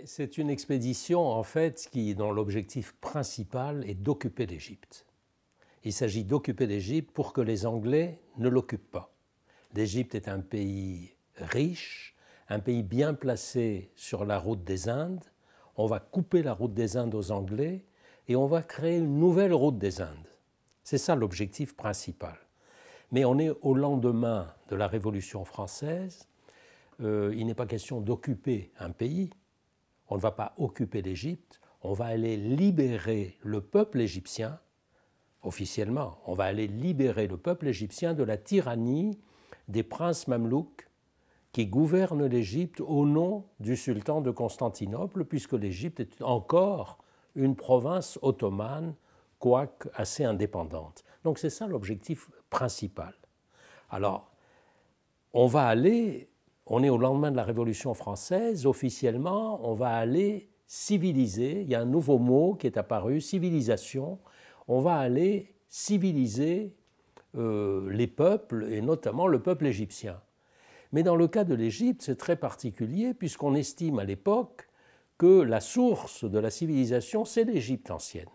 C'est une expédition en fait dont l'objectif principal est d'occuper l'Égypte. Il s'agit d'occuper l'Égypte pour que les Anglais ne l'occupent pas. L'Égypte est un pays riche, un pays bien placé sur la route des Indes. On va couper la route des Indes aux Anglais et on va créer une nouvelle route des Indes. C'est ça l'objectif principal. Mais on est au lendemain de la Révolution française. Il n'est pas question d'occuper un pays. On ne va pas occuper l'Égypte. On va aller libérer le peuple égyptien, officiellement. On va aller libérer le peuple égyptien de la tyrannie des princes mamelouks qui gouvernent l'Égypte au nom du sultan de Constantinople, puisque l'Égypte est encore une province ottomane, quoique assez indépendante. Donc c'est ça l'objectif principal. Alors, on est au lendemain de la Révolution française, officiellement, on va aller civiliser, il y a un nouveau mot qui est apparu, civilisation, on va aller civiliser les peuples, et notamment le peuple égyptien. Mais dans le cas de l'Égypte, c'est très particulier, puisqu'on estime à l'époque que la source de la civilisation, c'est l'Égypte ancienne.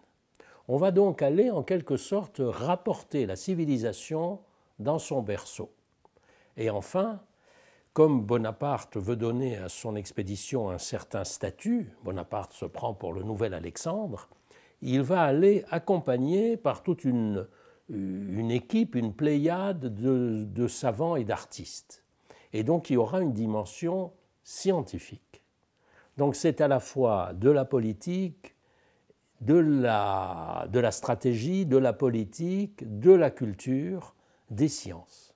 On va donc aller en quelque sorte rapporter la civilisation dans son berceau. Et enfin, comme Bonaparte veut donner à son expédition un certain statut, Bonaparte se prend pour le nouvel Alexandre, il va aller accompagné par toute une équipe, une pléiade de savants et d'artistes. Et donc il y aura une dimension scientifique. Donc c'est à la fois de la politique, de la stratégie, de la politique, de la culture, des sciences.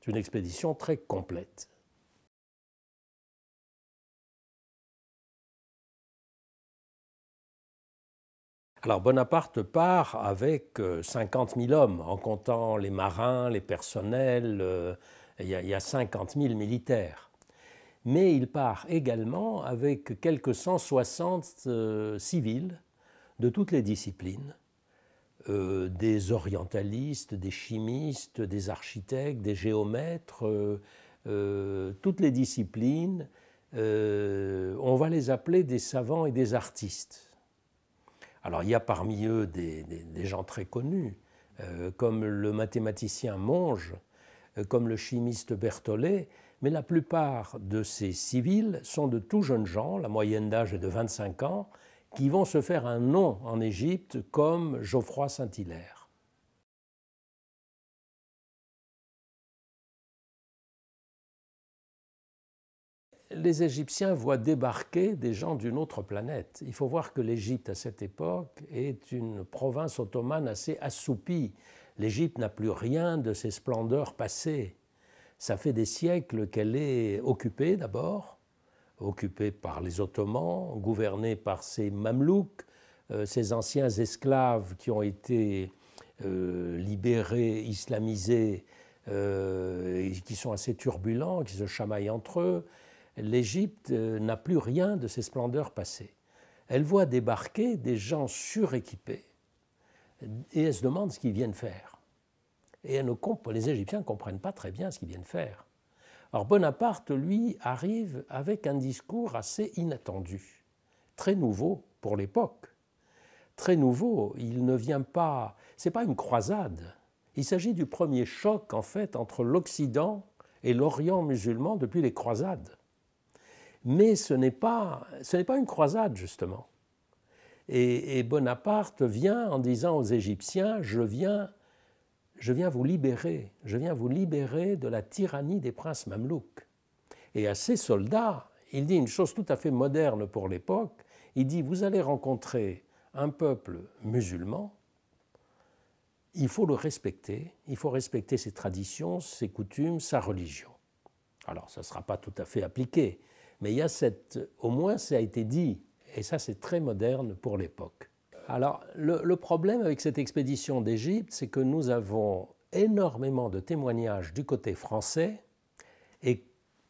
C'est une expédition très complète. Alors Bonaparte part avec 50 000 hommes, en comptant les marins, les personnels, il y a 50 000 militaires. Mais il part également avec quelques 160 civils de toutes les disciplines, des orientalistes, des chimistes, des architectes, des géomètres, toutes les disciplines. On va les appeler des savants et des artistes. Alors il y a parmi eux des gens très connus, comme le mathématicien Monge, comme le chimiste Berthollet, mais la plupart de ces civils sont de tout jeunes gens, la moyenne d'âge est de 25 ans, qui vont se faire un nom en Égypte comme Geoffroy Saint-Hilaire. Les Égyptiens voient débarquer des gens d'une autre planète. Il faut voir que l'Égypte, à cette époque, est une province ottomane assez assoupie. L'Égypte n'a plus rien de ses splendeurs passées. Ça fait des siècles qu'elle est occupée d'abord, occupée par les Ottomans, gouvernée par ces Mamelouks, ces anciens esclaves qui ont été libérés, islamisés, et qui sont assez turbulents, qui se chamaillent entre eux. L'Égypte n'a plus rien de ses splendeurs passées. Elle voit débarquer des gens suréquipés et elle se demande ce qu'ils viennent faire. Et les Égyptiens ne comprennent pas très bien ce qu'ils viennent faire. Alors Bonaparte, lui, arrive avec un discours assez inattendu, très nouveau pour l'époque. Très nouveau, il ne vient pas... Ce n'est pas une croisade. Il s'agit du premier choc, en fait, entre l'Occident et l'Orient musulman depuis les croisades. Mais ce n'est pas une croisade, justement. Et Bonaparte vient en disant aux Égyptiens, je viens vous libérer de la tyrannie des princes mamelouks. Et à ses soldats, il dit une chose tout à fait moderne pour l'époque, il dit, vous allez rencontrer un peuple musulman, il faut le respecter, il faut respecter ses traditions, ses coutumes, sa religion. Alors, ça ne sera pas tout à fait appliqué, mais il y a au moins ça a été dit, et ça c'est très moderne pour l'époque. Alors, le problème avec cette expédition d'Égypte, c'est que nous avons énormément de témoignages du côté français et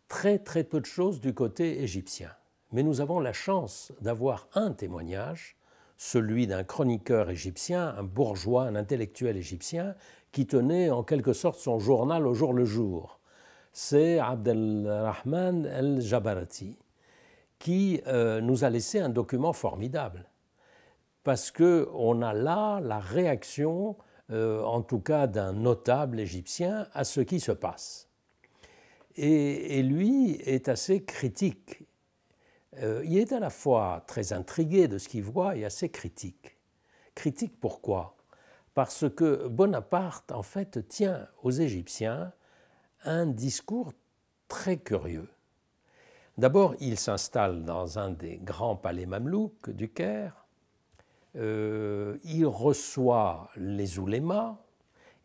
très très peu de choses du côté égyptien. Mais nous avons la chance d'avoir un témoignage, celui d'un chroniqueur égyptien, un bourgeois, un intellectuel égyptien, qui tenait en quelque sorte son journal au jour le jour. C'est Abd el-Rahman el-Jabarati, qui nous a laissé un document formidable. Parce qu'on a là la réaction, en tout cas d'un notable égyptien, à ce qui se passe. Et lui est assez critique. Il est à la fois très intrigué de ce qu'il voit et assez critique. Critique pourquoi? Parce que Bonaparte, en fait, tient aux Égyptiens un discours très curieux. D'abord, il s'installe dans un des grands palais mamelouks du Caire. Il reçoit les oulémas,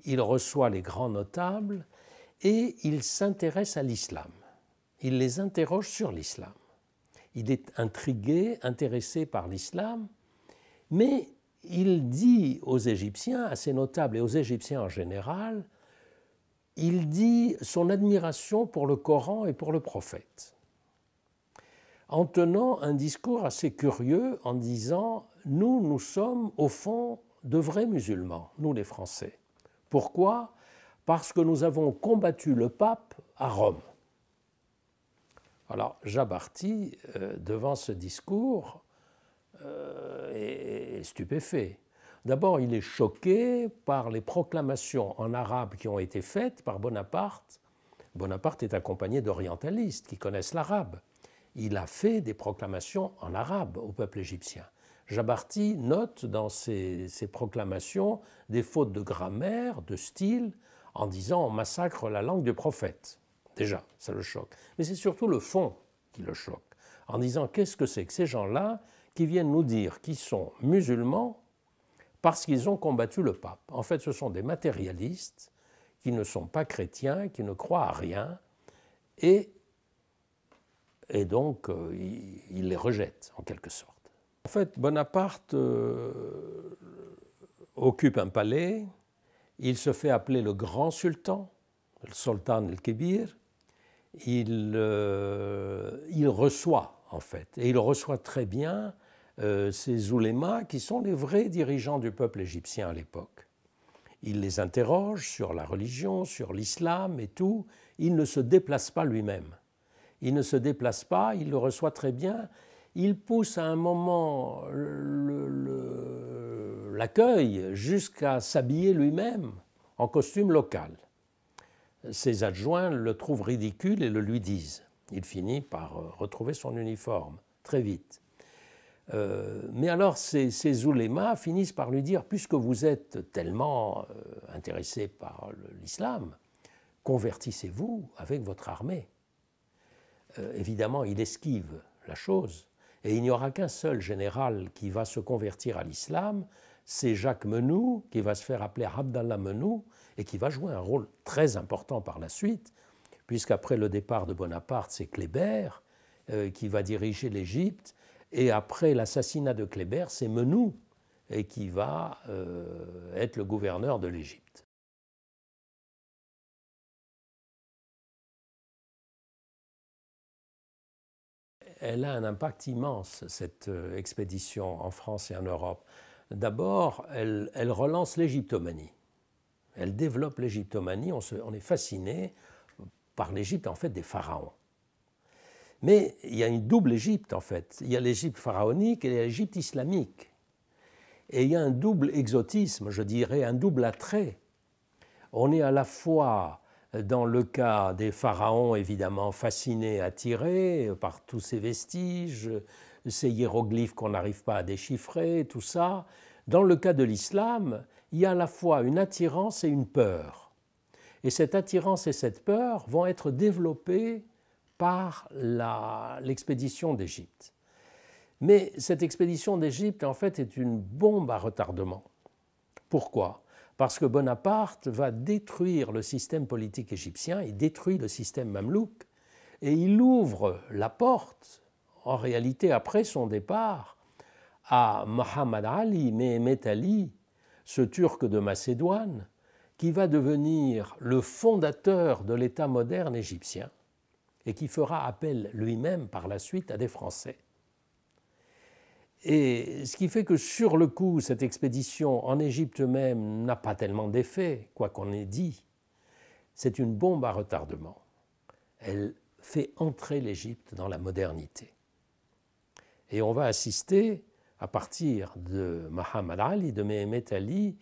il reçoit les grands notables et il s'intéresse à l'islam. Il les interroge sur l'islam. Il est intrigué, intéressé par l'islam, mais il dit aux Égyptiens, à ces notables et aux Égyptiens en général, il dit son admiration pour le Coran et pour le prophète, en tenant un discours assez curieux en disant « nous sommes au fond de vrais musulmans, nous les Français. Pourquoi ? Parce que nous avons combattu le pape à Rome. » Alors Jabarti, devant ce discours, est stupéfait. D'abord, il est choqué par les proclamations en arabe qui ont été faites par Bonaparte. Bonaparte est accompagné d'orientalistes qui connaissent l'arabe. Il a fait des proclamations en arabe au peuple égyptien. Jabarti note dans ses proclamations des fautes de grammaire, de style, en disant « on massacre la langue du prophète ». Déjà, ça le choque. Mais c'est surtout le fond qui le choque, en disant « qu'est-ce que c'est que ces gens-là qui viennent nous dire qu'ils sont musulmans parce qu'ils ont combattu le pape ?» En fait, ce sont des matérialistes qui ne sont pas chrétiens, qui ne croient à rien, et donc il les rejette en quelque sorte. En fait, Bonaparte occupe un palais, il se fait appeler le grand sultan, le sultan el-Kébir, il reçoit en fait, et il reçoit très bien ces oulémas qui sont les vrais dirigeants du peuple égyptien à l'époque. Il les interroge sur la religion, sur l'islam et tout, il ne se déplace pas lui-même. Il ne se déplace pas, il le reçoit très bien, il pousse à un moment l'accueil jusqu'à s'habiller lui-même en costume local. Ses adjoints le trouvent ridicule et le lui disent. Il finit par retrouver son uniforme très vite. Mais alors ces oulémas finissent par lui dire, puisque vous êtes tellement intéressé par l'islam, convertissez-vous avec votre armée. Évidemment, il esquive la chose, et il n'y aura qu'un seul général qui va se convertir à l'islam, c'est Jacques Menou, qui va se faire appeler Abdallah Menou, et qui va jouer un rôle très important par la suite, puisqu'après le départ de Bonaparte, c'est Kléber qui va diriger l'Égypte, et après l'assassinat de Kléber, c'est Menou qui va être le gouverneur de l'Égypte. Elle a un impact immense, cette expédition en France et en Europe. D'abord, elle relance l'égyptomanie. Elle développe l'égyptomanie, on est fasciné par l'Égypte en fait des pharaons. Mais il y a une double Égypte en fait. Il y a l'Égypte pharaonique et l'Égypte islamique. Et il y a un double exotisme, je dirais, un double attrait. On est à la fois dans le cas des pharaons, évidemment fascinés, attirés par tous ces vestiges, ces hiéroglyphes qu'on n'arrive pas à déchiffrer, tout ça. Dans le cas de l'islam, il y a à la fois une attirance et une peur. Et cette attirance et cette peur vont être développées par l'expédition d'Égypte. Mais cette expédition d'Égypte, en fait, est une bombe à retardement. Pourquoi ? Parce que Bonaparte va détruire le système politique égyptien, il détruit le système mamelouk, et il ouvre la porte, en réalité après son départ, à Mohammed Ali, Mehmet Ali, ce Turc de Macédoine, qui va devenir le fondateur de l'État moderne égyptien et qui fera appel lui-même par la suite à des Français. Et ce qui fait que sur le coup, cette expédition en Égypte même n'a pas tellement d'effet, quoi qu'on ait dit. C'est une bombe à retardement. Elle fait entrer l'Égypte dans la modernité. Et on va assister, à partir de Muhammad Ali, de Mehemet Ali,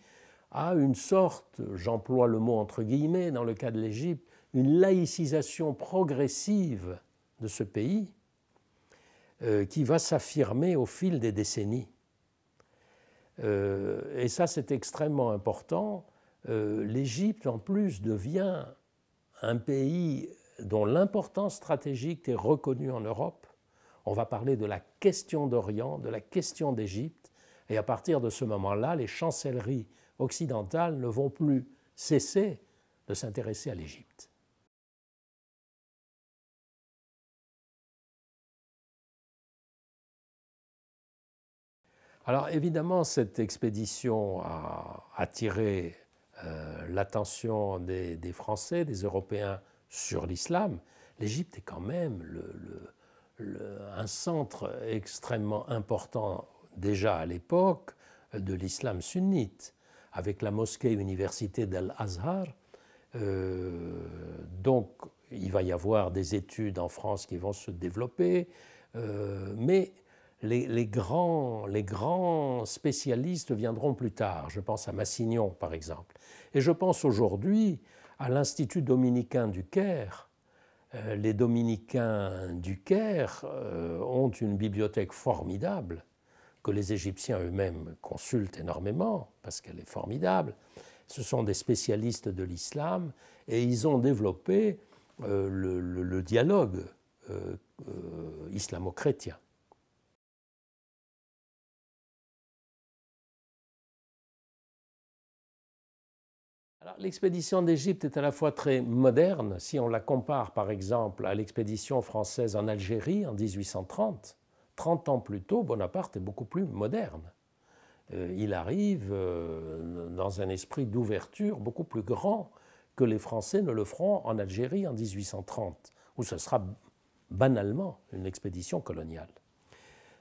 à une sorte, j'emploie le mot entre guillemets dans le cas de l'Égypte, une laïcisation progressive de ce pays qui va s'affirmer au fil des décennies. Et ça, c'est extrêmement important. L'Égypte, en plus, devient un pays dont l'importance stratégique est reconnue en Europe. On va parler de la question d'Orient, de la question d'Égypte, et à partir de ce moment-là, les chancelleries occidentales ne vont plus cesser de s'intéresser à l'Égypte. Alors évidemment, cette expédition a attiré l'attention des Français, des Européens sur l'islam. L'Égypte est quand même un centre extrêmement important déjà à l'époque de l'islam sunnite, avec la mosquée université d'Al-Azhar. Donc il va y avoir des études en France qui vont se développer, mais les grands spécialistes viendront plus tard. Je pense à Massignon, par exemple. Et je pense aujourd'hui à l'Institut dominicain du Caire. Les dominicains du Caire ont une bibliothèque formidable que les Égyptiens eux-mêmes consultent énormément parce qu'elle est formidable. Ce sont des spécialistes de l'islam et ils ont développé le dialogue islamo-chrétien. L'expédition d'Égypte est à la fois très moderne, si on la compare par exemple à l'expédition française en Algérie en 1830. 30 ans plus tôt, Bonaparte est beaucoup plus moderne. Il arrive dans un esprit d'ouverture beaucoup plus grand que les Français ne le feront en Algérie en 1830, où ce sera banalement une expédition coloniale.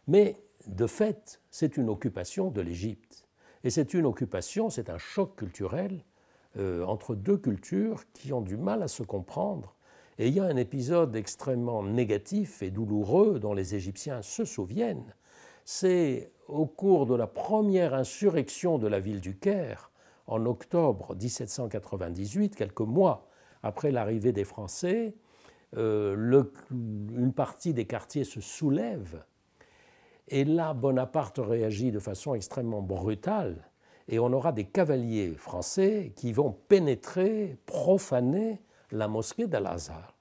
Mais de fait, c'est une occupation de l'Égypte. Et c'est une occupation, c'est un choc culturel entre deux cultures qui ont du mal à se comprendre. Et il y a un épisode extrêmement négatif et douloureux dont les Égyptiens se souviennent. C'est au cours de la première insurrection de la ville du Caire, en octobre 1798, quelques mois après l'arrivée des Français, une partie des quartiers se soulève. Et là, Bonaparte réagit de façon extrêmement brutale. Et on aura des cavaliers français qui vont pénétrer, profaner la mosquée d'Al-Azhar.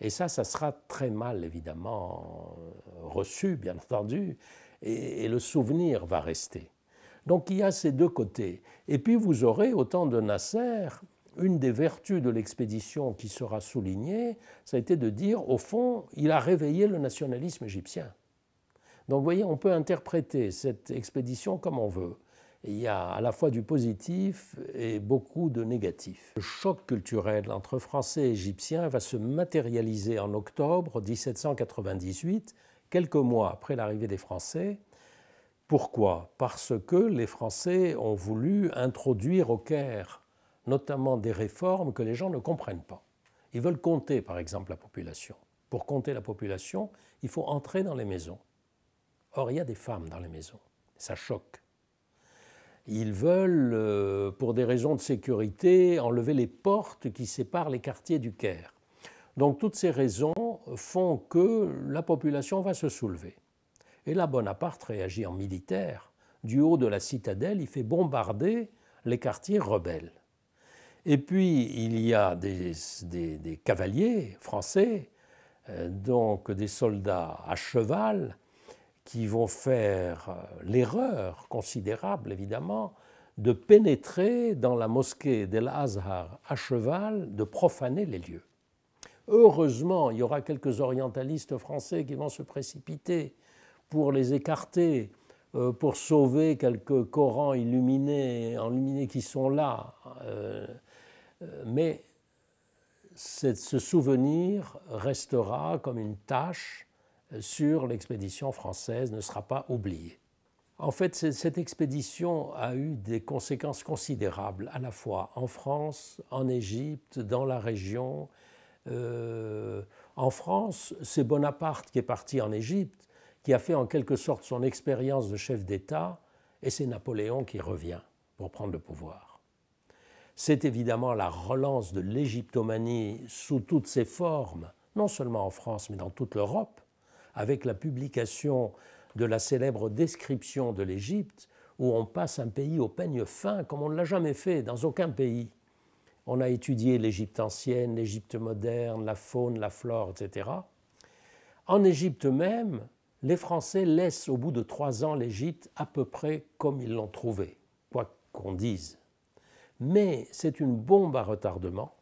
Et ça sera très mal, évidemment, reçu, bien entendu, et le souvenir va rester. Donc il y a ces deux côtés. Et puis vous aurez, au temps de Nasser, une des vertus de l'expédition qui sera soulignée, ça a été de dire, au fond, il a réveillé le nationalisme égyptien. Donc vous voyez, on peut interpréter cette expédition comme on veut. Il y a à la fois du positif et beaucoup de négatif. Le choc culturel entre Français et Égyptiens va se matérialiser en octobre 1798, quelques mois après l'arrivée des Français. Pourquoi? Parce que les Français ont voulu introduire au Caire notamment des réformes que les gens ne comprennent pas. Ils veulent compter, par exemple, la population. Pour compter la population, il faut entrer dans les maisons. Or, il y a des femmes dans les maisons. Ça choque. Ils veulent, pour des raisons de sécurité, enlever les portes qui séparent les quartiers du Caire. Donc toutes ces raisons font que la population va se soulever. Et là, Bonaparte réagit en militaire. Du haut de la citadelle, il fait bombarder les quartiers rebelles. Et puis, il y a des cavaliers français, donc des soldats à cheval, qui vont faire l'erreur considérable, évidemment, de pénétrer dans la mosquée d'Al-Azhar à cheval, de profaner les lieux. Heureusement, il y aura quelques orientalistes français qui vont se précipiter pour les écarter, pour sauver quelques Corans illuminés qui sont là. Mais ce souvenir restera comme une tache sur l'expédition française, ne sera pas oubliée. En fait, cette expédition a eu des conséquences considérables, à la fois en France, en Égypte, dans la région. En France, c'est Bonaparte qui est parti en Égypte, qui a fait en quelque sorte son expérience de chef d'État, et c'est Napoléon qui revient pour prendre le pouvoir. C'est évidemment la relance de l'égyptomanie sous toutes ses formes, non seulement en France mais dans toute l'Europe, avec la publication de la célèbre description de l'Égypte, où on passe un pays au peigne fin comme on ne l'a jamais fait dans aucun pays. On a étudié l'Égypte ancienne, l'Égypte moderne, la faune, la flore, etc. En Égypte même, les Français laissent au bout de 3 ans l'Égypte à peu près comme ils l'ont trouvée, quoi qu'on dise. Mais c'est une bombe à retardement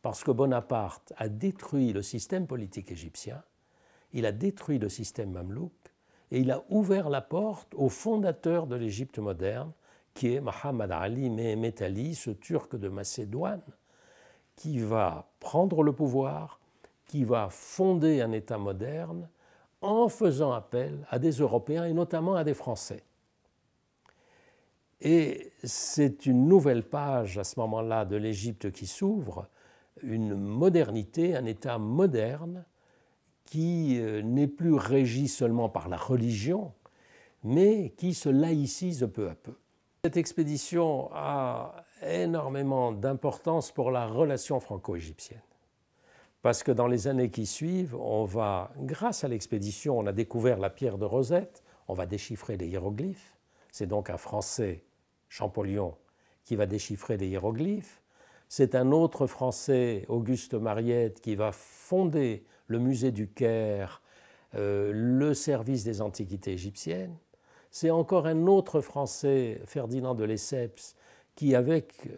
parce que Bonaparte a détruit le système politique égyptien, il a détruit le système mamelouk et il a ouvert la porte au fondateur de l'Égypte moderne, qui est Mohammed Ali Mehmet Ali, ce Turc de Macédoine, qui va prendre le pouvoir, qui va fonder un État moderne en faisant appel à des Européens et notamment à des Français. Et c'est une nouvelle page à ce moment-là de l'Égypte qui s'ouvre, une modernité, un État moderne qui n'est plus régi seulement par la religion, mais qui se laïcise peu à peu. Cette expédition a énormément d'importance pour la relation franco-égyptienne. Parce que dans les années qui suivent, on va, grâce à l'expédition, on a découvert la pierre de Rosette, on va déchiffrer les hiéroglyphes. C'est donc un Français, Champollion, qui va déchiffrer les hiéroglyphes. C'est un autre Français, Auguste Mariette, qui va fonder le musée du Caire, le service des antiquités égyptiennes. C'est encore un autre Français, Ferdinand de Lesseps, qui, avec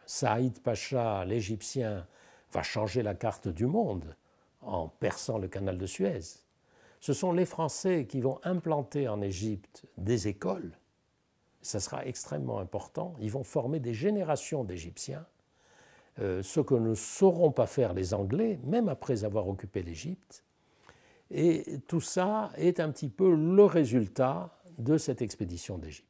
Saïd Pacha, l'Égyptien, va changer la carte du monde en perçant le canal de Suez. Ce sont les Français qui vont implanter en Égypte des écoles. Ça sera extrêmement important. Ils vont former des générations d'Égyptiens, ce que ne sauront pas faire les Anglais, même après avoir occupé l'Égypte. Et tout ça est un petit peu le résultat de cette expédition d'Égypte.